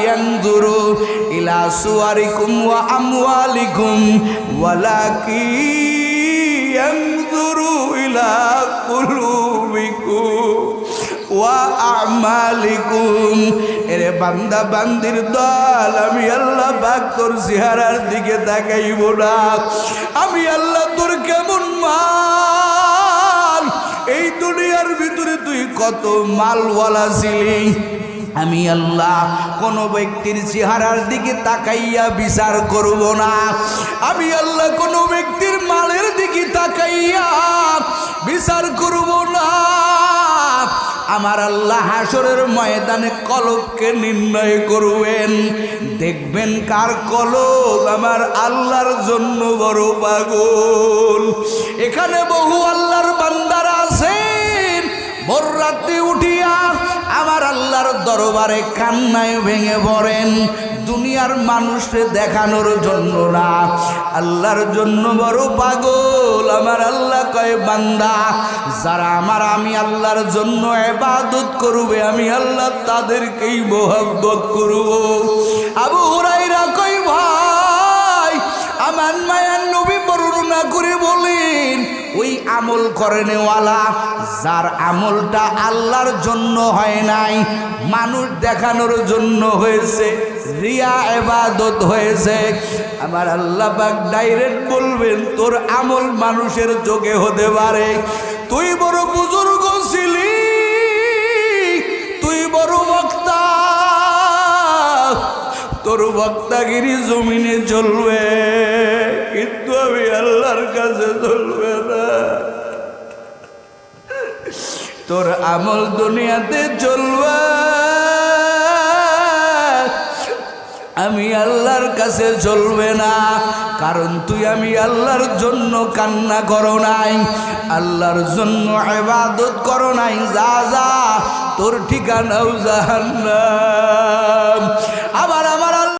ইয়ানজুরু ইলা সুওয়ারিকুম ওয়া আমওয়ালিকুম ওয়ালাকিন ইয়ানজুরু ইলা কুলুবিকুম ওয়া আমালিকুম। এরে বান্দা বান্দির দল, আমি আল্লাহ পাক তোর চেহারার দিকে তাকাইব না। আমি আল্লাহ তোর কেমন মাল, এই দুনিয়ার ভিতরে তুই কত মালওয়ালা ছিলি, আমি আল্লাহ কোন ব্যক্তির চেহারার দিকে তাকাইয়া বিচার করব না। আমি আল্লাহ কোন ব্যক্তির মালের দিকে তাকাইয়া বিচার করব না। আমার আল্লাহ হাসরের ময়দানে কলবকে নির্ণয় করবেন, দেখবেন কার কলব আমার আল্লাহর জন্য বড় পাগল। এখানে বহু আল্লাহর বান্দারা আছেন, ভোর রাতে উঠিয়া আমার আল্লাহর দরবারে কান্নায় ভেঙে পড়েন, দুনিয়ার মানুষকে দেখানোর জন্য না, আল্লাহর জন্য বড় পাগল। আমার আল্লাহ কয় বান্দা, যারা আমি আল্লাহর জন্য ইবাদত করবে, আমি আল্লাহ তাদেরকেই মোহাব্বত করব। আবু হুরায়রা কয় ভাই, আমার মায়ার নবী বর্ণনা করে বলেন, ওই আমল করেনেওয়ালা যার আমলটা আল্লাহর জন্য হয় নাই, মানুষ দেখানোর জন্য হয়েছে, রিয়া ইবাদত হয়েছে, আমার আল্লাহ পাক ডাইরেক্ট বলবেন তোর আমল মানুষের চোখে হতে পারে, তুই বড় বুজুর্গ ছিলি, তুই বড় বক্তা, তোর বক্তাগিরি জমিনে চলবে, কিন্তু আমি আল্লাহর কাছে চলবে না। তোর আমল দুনিয়াতে চলবে, আমি আল্লাহর কাছে চলবে না। কারণ তুই আমি আল্লাহর জন্য কান্না করো নাই, আল্লাহর জন্য ইবাদত করো নাই, যা যা তোর ঠিকানাও জাহান্নাম। আবার